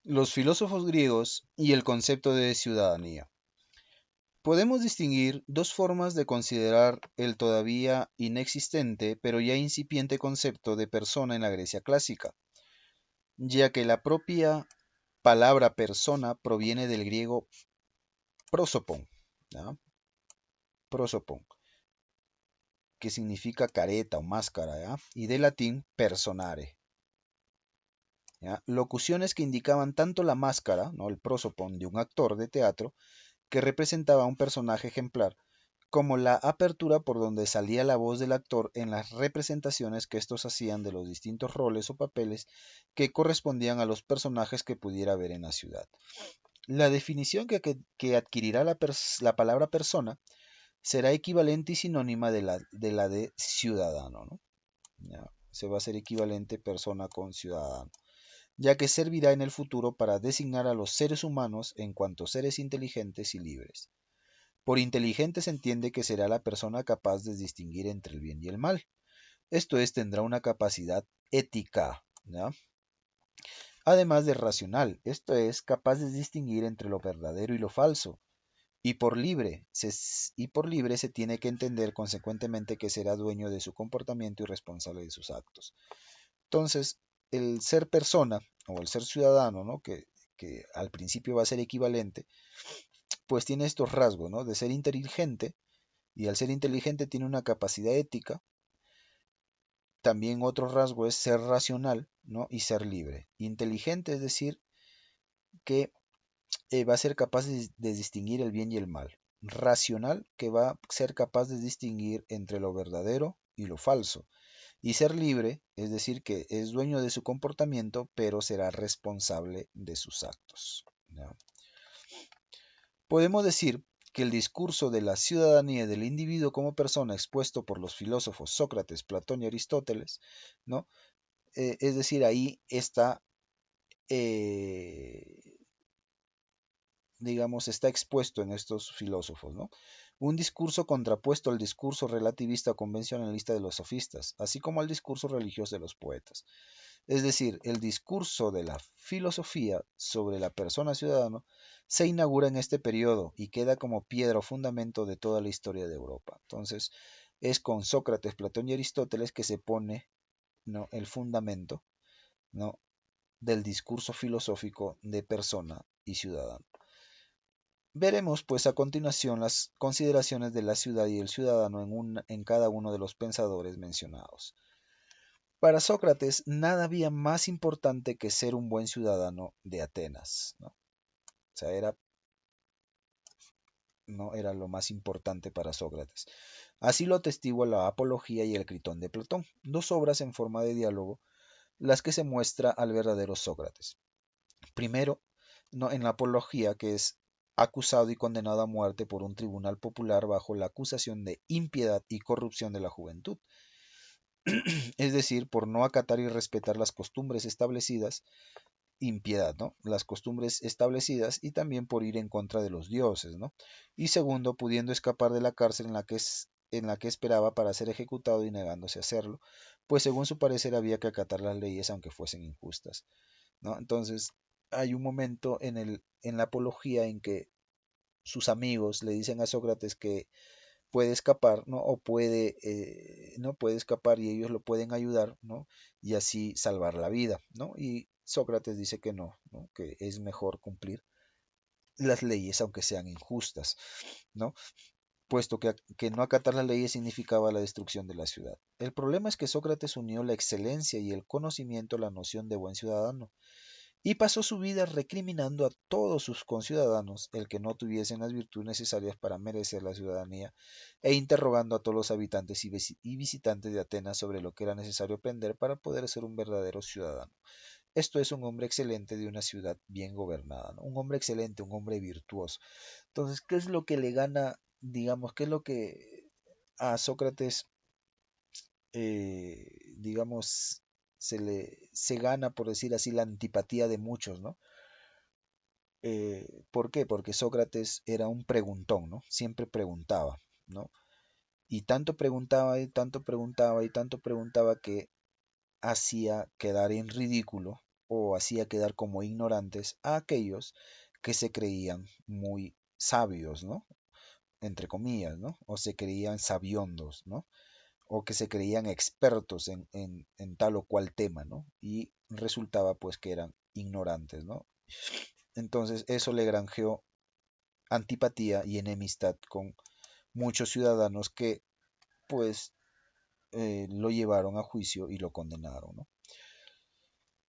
Los filósofos griegos y el concepto de ciudadanía. Podemos distinguir dos formas de considerar el todavía inexistente pero ya incipiente concepto de persona en la Grecia clásica, ya que la propia palabra persona proviene del griego prosopon, ¿ya? Prosopon, que significa careta o máscara, ¿ya? Y del latín personare, ¿ya? Locuciones que indicaban tanto la máscara, ¿no? El prosopon de un actor de teatro, que representaba un personaje ejemplar, como la apertura por donde salía la voz del actor en las representaciones que estos hacían de los distintos roles o papeles que correspondían a los personajes que pudiera ver en la ciudad. La definición que adquirirá la palabra persona será equivalente y sinónima de la de ciudadano, ¿no? Ya, se va a ser equivalente persona con ciudadano, ya que servirá en el futuro para designar a los seres humanos en cuanto seres inteligentes y libres. Por inteligente se entiende que será la persona capaz de distinguir entre el bien y el mal. Esto es, tendrá una capacidad ética, ¿ya? Además de racional, esto es, capaz de distinguir entre lo verdadero y lo falso. Y por libre se tiene que entender consecuentemente que será dueño de su comportamiento y responsable de sus actos. Entonces, el ser persona o el ser ciudadano, ¿no? que al principio va a ser equivalente, pues tiene estos rasgos, ¿no? De ser inteligente, y al ser inteligente tiene una capacidad ética. También otro rasgo es ser racional, ¿no? Y ser libre. Inteligente es decir que va a ser capaz de distinguir el bien y el mal. Racional, que va a ser capaz de distinguir entre lo verdadero y lo falso. Y ser libre, es decir, que es dueño de su comportamiento, pero será responsable de sus actos, ¿ya? Podemos decir que el discurso de la ciudadanía del individuo como persona expuesto por los filósofos Sócrates, Platón y Aristóteles, ¿no? Es decir, ahí está, eh, digamos, está expuesto en estos filósofos, ¿no? Un discurso contrapuesto al discurso relativista o convencionalista de los sofistas, así como al discurso religioso de los poetas. Es decir, el discurso de la filosofía sobre la persona ciudadano se inaugura en este periodo y queda como piedra o fundamento de toda la historia de Europa. Entonces, es con Sócrates, Platón y Aristóteles que se pone, ¿no? El fundamento, ¿no? Del discurso filosófico de persona y ciudadano. Veremos pues a continuación las consideraciones de la ciudad y el ciudadano en cada uno de los pensadores mencionados. Para Sócrates nada había más importante que ser un buen ciudadano de Atenas, ¿no? O sea, no era lo más importante para Sócrates. Así lo atestigua la Apología y el Critón de Platón, dos obras en forma de diálogo, las que se muestra al verdadero Sócrates. Primero, no, en la Apología, que es acusado y condenado a muerte por un tribunal popular bajo la acusación de impiedad y corrupción de la juventud, es decir, por no acatar y respetar las costumbres establecidas, impiedad, ¿no? Las costumbres establecidas, y también por ir en contra de los dioses, ¿no? Y segundo, pudiendo escapar de la cárcel en la que esperaba para ser ejecutado y negándose a hacerlo, pues según su parecer había que acatar las leyes aunque fuesen injustas, ¿no? Entonces, hay un momento en la apología en que sus amigos le dicen a Sócrates que puede escapar, ¿no? O no puede escapar y ellos lo pueden ayudar, ¿no? Y así salvar la vida, ¿no? Y Sócrates dice que no, ¿no? Que es mejor cumplir las leyes aunque sean injustas, ¿no? Puesto que no acatar las leyes significaba la destrucción de la ciudad. El problema es que Sócrates unió la excelencia y el conocimiento a la noción de buen ciudadano, y pasó su vida recriminando a todos sus conciudadanos el que no tuviesen las virtudes necesarias para merecer la ciudadanía, e interrogando a todos los habitantes y visitantes de Atenas sobre lo que era necesario aprender para poder ser un verdadero ciudadano. Esto es un hombre excelente de una ciudad bien gobernada, ¿no? Un hombre excelente, un hombre virtuoso. Entonces, ¿qué es lo que le gana, digamos, qué es lo que a Sócrates, digamos, se gana, por decir así, la antipatía de muchos, ¿no? ¿Por qué? Porque Sócrates era un preguntón, ¿no? Siempre preguntaba, ¿no? Y tanto preguntaba y tanto preguntaba y tanto preguntaba que hacía quedar en ridículo o hacía quedar como ignorantes a aquellos que se creían muy sabios, ¿no? Entre comillas, ¿no? O se creían sabiondos, ¿no? O que se creían expertos en tal o cual tema, ¿no? Y resultaba pues que eran ignorantes, ¿no? Entonces eso le granjeó antipatía y enemistad con muchos ciudadanos que pues lo llevaron a juicio y lo condenaron, ¿no?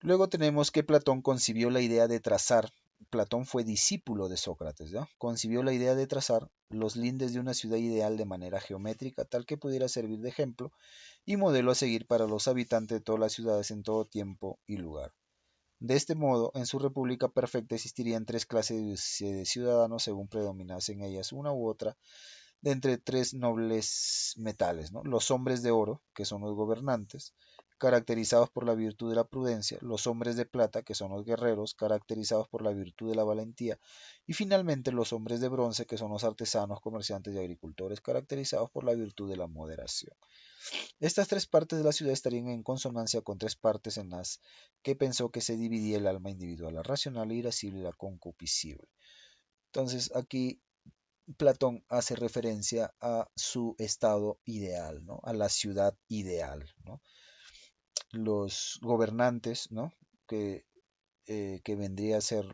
Luego tenemos que Platón concibió la idea de trazar, Platón fue discípulo de Sócrates, ¿no? Concibió la idea de trazar los lindes de una ciudad ideal de manera geométrica, tal que pudiera servir de ejemplo y modelo a seguir para los habitantes de todas las ciudades en todo tiempo y lugar. De este modo, en su república perfecta existirían tres clases de ciudadanos según predominasen ellas una u otra de entre tres nobles metales, ¿no? Los hombres de oro, que son los gobernantes, caracterizados por la virtud de la prudencia, los hombres de plata, que son los guerreros, caracterizados por la virtud de la valentía, y finalmente los hombres de bronce, que son los artesanos, comerciantes y agricultores, caracterizados por la virtud de la moderación. Estas tres partes de la ciudad estarían en consonancia con tres partes en las que pensó que se dividía el alma individual, la racional, la irascible y la concupiscible. Entonces aquí Platón hace referencia a su estado ideal, ¿no? A la ciudad ideal, ¿no? Los gobernantes, ¿no? Que vendría a ser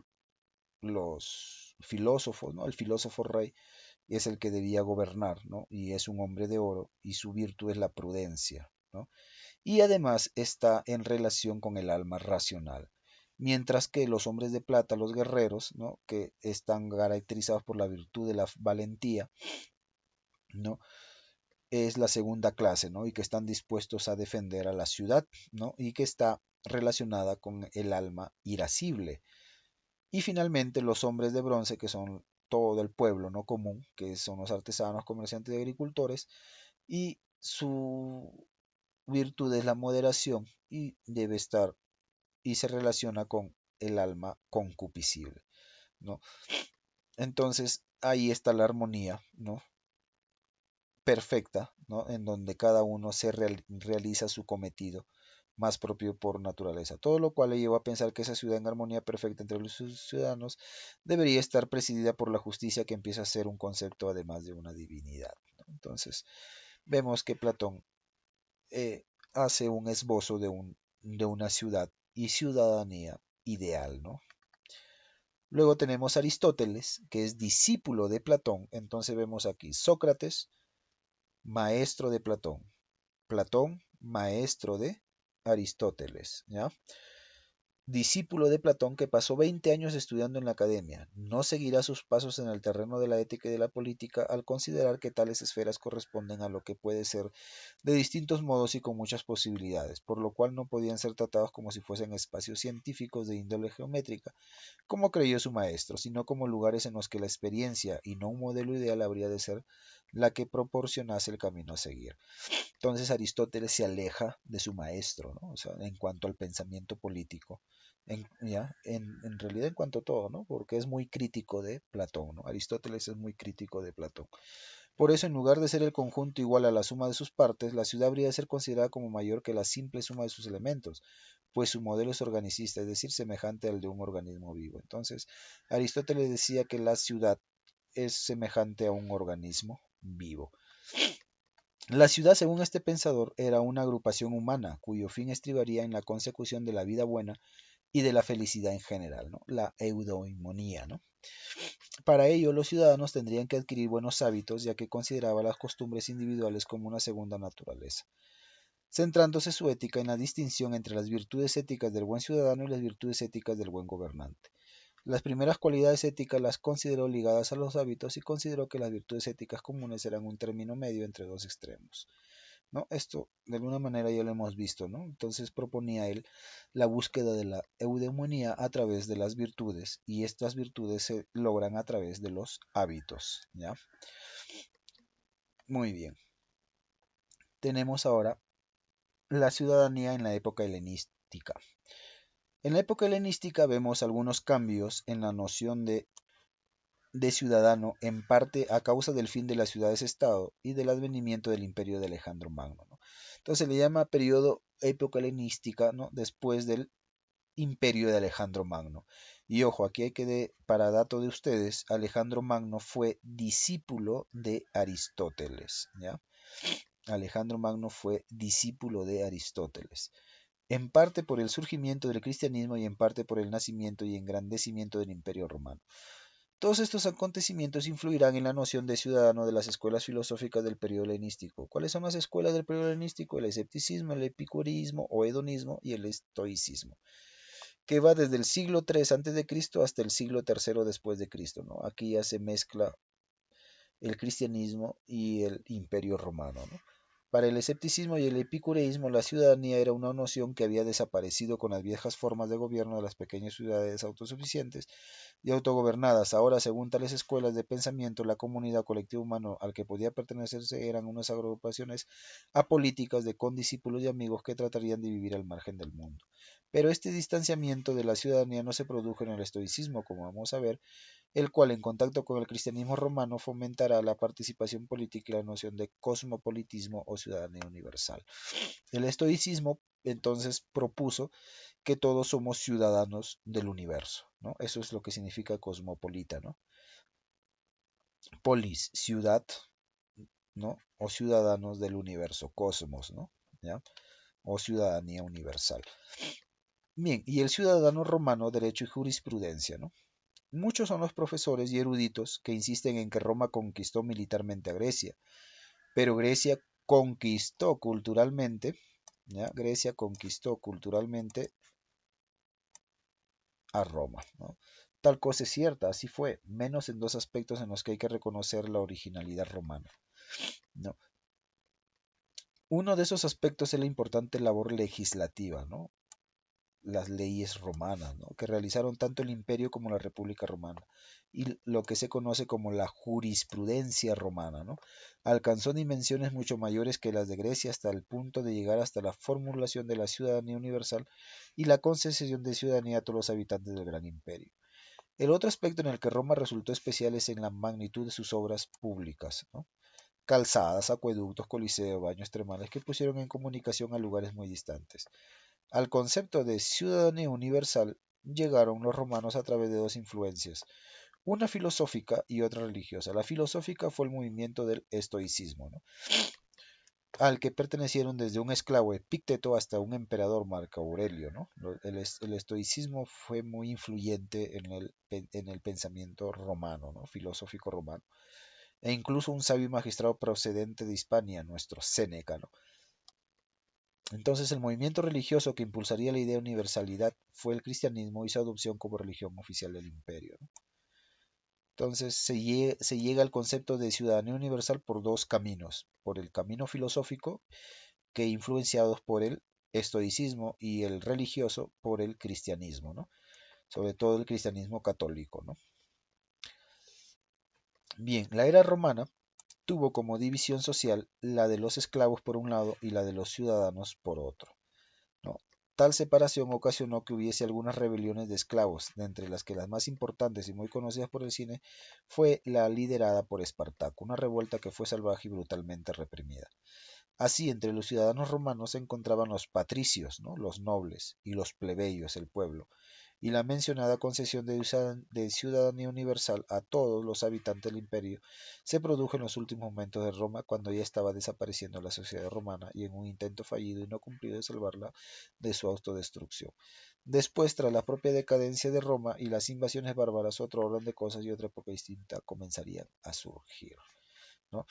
los filósofos, ¿no? El filósofo rey es el que debía gobernar, ¿no? Y es un hombre de oro y su virtud es la prudencia, ¿no? Y además está en relación con el alma racional. Mientras que los hombres de plata, los guerreros, ¿no? Que están caracterizados por la virtud de la valentía, ¿no? Es la segunda clase, ¿no? Y que están dispuestos a defender a la ciudad, ¿no? Y que está relacionada con el alma irascible. Y finalmente los hombres de bronce, que son todo el pueblo no común, que son los artesanos, comerciantes y agricultores, y su virtud es la moderación y debe estar y se relaciona con el alma concupiscible, ¿no? Entonces ahí está la armonía, ¿no? Perfecta, ¿no? En donde cada uno realiza su cometido más propio por naturaleza, todo lo cual le llevó a pensar que esa ciudad en armonía perfecta entre los ciudadanos debería estar presidida por la justicia que empieza a ser un concepto además de una divinidad, ¿no? Entonces vemos que Platón hace un esbozo de una ciudad y ciudadanía ideal, ¿no? Luego tenemos Aristóteles, que es discípulo de Platón. Entonces vemos aquí Sócrates, maestro de Platón. Platón, maestro de Aristóteles, ¿ya? Discípulo de Platón que pasó 20 años estudiando en la academia, no seguirá sus pasos en el terreno de la ética y de la política al considerar que tales esferas corresponden a lo que puede ser de distintos modos y con muchas posibilidades, por lo cual no podían ser tratados como si fuesen espacios científicos de índole geométrica, como creyó su maestro, sino como lugares en los que la experiencia y no un modelo ideal habría de ser la que proporcionase el camino a seguir. Entonces Aristóteles se aleja de su maestro, ¿no? O sea, en cuanto al pensamiento político, en realidad en cuanto a todo, ¿no? Porque es muy crítico de Platón, ¿no? Aristóteles es muy crítico de Platón. Por eso, en lugar de ser el conjunto igual a la suma de sus partes, la ciudad habría de ser considerada como mayor que la simple suma de sus elementos, pues su modelo es organicista, es decir, semejante al de un organismo vivo. Entonces, Aristóteles decía que la ciudad es semejante a un organismo vivo. La ciudad, según este pensador, era una agrupación humana cuyo fin estribaría en la consecución de la vida buena y de la felicidad en general, ¿no? La eudoimonía, ¿no? Para ello, los ciudadanos tendrían que adquirir buenos hábitos, ya que consideraba las costumbres individuales como una segunda naturaleza, centrándose su ética en la distinción entre las virtudes éticas del buen ciudadano y las virtudes éticas del buen gobernante. Las primeras cualidades éticas las consideró ligadas a los hábitos y consideró que las virtudes éticas comunes eran un término medio entre dos extremos, ¿no? Esto de alguna manera ya lo hemos visto, ¿no? Entonces proponía él la búsqueda de la eudemonía a través de las virtudes y estas virtudes se logran a través de los hábitos, ¿ya? Muy bien. Tenemos ahora la ciudadanía en la época helenística. En la época helenística vemos algunos cambios en la noción de ciudadano, en parte a causa del fin de las ciudades-estado y del advenimiento del imperio de Alejandro Magno, ¿no? Entonces se le llama periodo época helenística, ¿no? Después del imperio de Alejandro Magno. Y ojo, aquí hay que, para dato de ustedes, Alejandro Magno fue discípulo de Aristóteles, ¿ya? Alejandro Magno fue discípulo de Aristóteles, en parte por el surgimiento del cristianismo y en parte por el nacimiento y engrandecimiento del Imperio Romano. Todos estos acontecimientos influirán en la noción de ciudadano de las escuelas filosóficas del periodo helenístico. ¿Cuáles son las escuelas del periodo helenístico? El escepticismo, el epicureísmo o hedonismo y el estoicismo, que va desde el siglo III a.C. hasta el siglo III después de Cristo, ¿no? Aquí ya se mezcla el cristianismo y el imperio romano, ¿no? Para el escepticismo y el epicureísmo, la ciudadanía era una noción que había desaparecido con las viejas formas de gobierno de las pequeñas ciudades autosuficientes y autogobernadas. Ahora, según tales escuelas de pensamiento, la comunidad o colectivo humano al que podía pertenecerse eran unas agrupaciones apolíticas de condiscípulos y amigos que tratarían de vivir al margen del mundo. Pero este distanciamiento de la ciudadanía no se produjo en el estoicismo, como vamos a ver, el cual en contacto con el cristianismo romano fomentará la participación política y la noción de cosmopolitismo o ciudadanía universal. El estoicismo entonces propuso que todos somos ciudadanos del universo, ¿no? Eso es lo que significa cosmopolita, ¿no? Polis, ciudad, ¿no? O ciudadanos del universo, cosmos, ¿no? ¿Ya? O ciudadanía universal. Bien, y el ciudadano romano, derecho y jurisprudencia, ¿no? Muchos son los profesores y eruditos que insisten en que Roma conquistó militarmente a Grecia, pero Grecia conquistó culturalmente, ¿ya? Grecia conquistó culturalmente a Roma, ¿no? Tal cosa es cierta, así fue, menos en dos aspectos en los que hay que reconocer la originalidad romana, ¿no? Uno de esos aspectos es la importante labor legislativa, ¿no? Las leyes romanas, ¿no? Que realizaron tanto el imperio como la República Romana, y lo que se conoce como la jurisprudencia romana, ¿no? Alcanzó dimensiones mucho mayores que las de Grecia hasta el punto de llegar hasta la formulación de la ciudadanía universal y la concesión de ciudadanía a todos los habitantes del gran imperio. El otro aspecto en el que Roma resultó especial es en la magnitud de sus obras públicas, ¿no? Calzadas, acueductos, coliseos, baños termales que pusieron en comunicación a lugares muy distantes. Al concepto de ciudadanía universal llegaron los romanos a través de dos influencias, una filosófica y otra religiosa. La filosófica fue el movimiento del estoicismo, ¿no? Al que pertenecieron desde un esclavo Epicteto hasta un emperador Marco Aurelio, ¿no? El estoicismo fue muy influyente en el pensamiento romano, ¿no? Filosófico romano, e incluso un sabio magistrado procedente de Hispania, nuestro Séneca, ¿no? Entonces el movimiento religioso que impulsaría la idea de universalidad fue el cristianismo y su adopción como religión oficial del imperio, ¿no? Entonces se llega al concepto de ciudadanía universal por dos caminos, por el camino filosófico, que influenciados por el estoicismo, y el religioso por el cristianismo, ¿no? Sobre todo el cristianismo católico, ¿no? Bien, la era romana tuvo como división social la de los esclavos por un lado y la de los ciudadanos por otro, ¿no? Tal separación ocasionó que hubiese algunas rebeliones de esclavos, de entre las que las más importantes y muy conocidas por el cine fue la liderada por Espartaco, una revuelta que fue salvaje y brutalmente reprimida. Así, entre los ciudadanos romanos se encontraban los patricios, ¿no? Los nobles, y los plebeyos, el pueblo, y la mencionada concesión de ciudadanía universal a todos los habitantes del imperio se produjo en los últimos momentos de Roma, cuando ya estaba desapareciendo la sociedad romana y en un intento fallido y no cumplido de salvarla de su autodestrucción. Después, tras la propia decadencia de Roma y las invasiones bárbaras, otro orden de cosas y otra época distinta comenzarían a surgir, ¿no?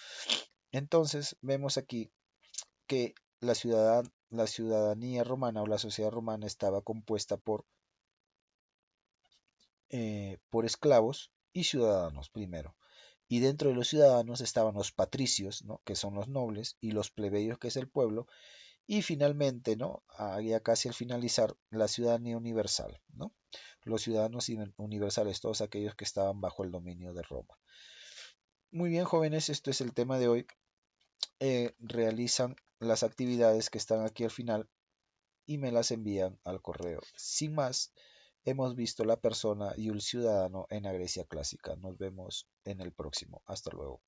Entonces, vemos aquí que la ciudadanía romana o la sociedad romana estaba compuesta por esclavos y ciudadanos primero. Y dentro de los ciudadanos estaban los patricios, ¿no? Que son los nobles, y los plebeyos, que es el pueblo, y finalmente, ¿no? Ya casi al finalizar, la ciudadanía universal, ¿no? Los ciudadanos universales, todos aquellos que estaban bajo el dominio de Roma. Muy bien, jóvenes, esto es el tema de hoy. Realizan las actividades que están aquí al final y me las envían al correo. Sin más, hemos visto la persona y el ciudadano en la Grecia clásica. Nos vemos en el próximo. Hasta luego.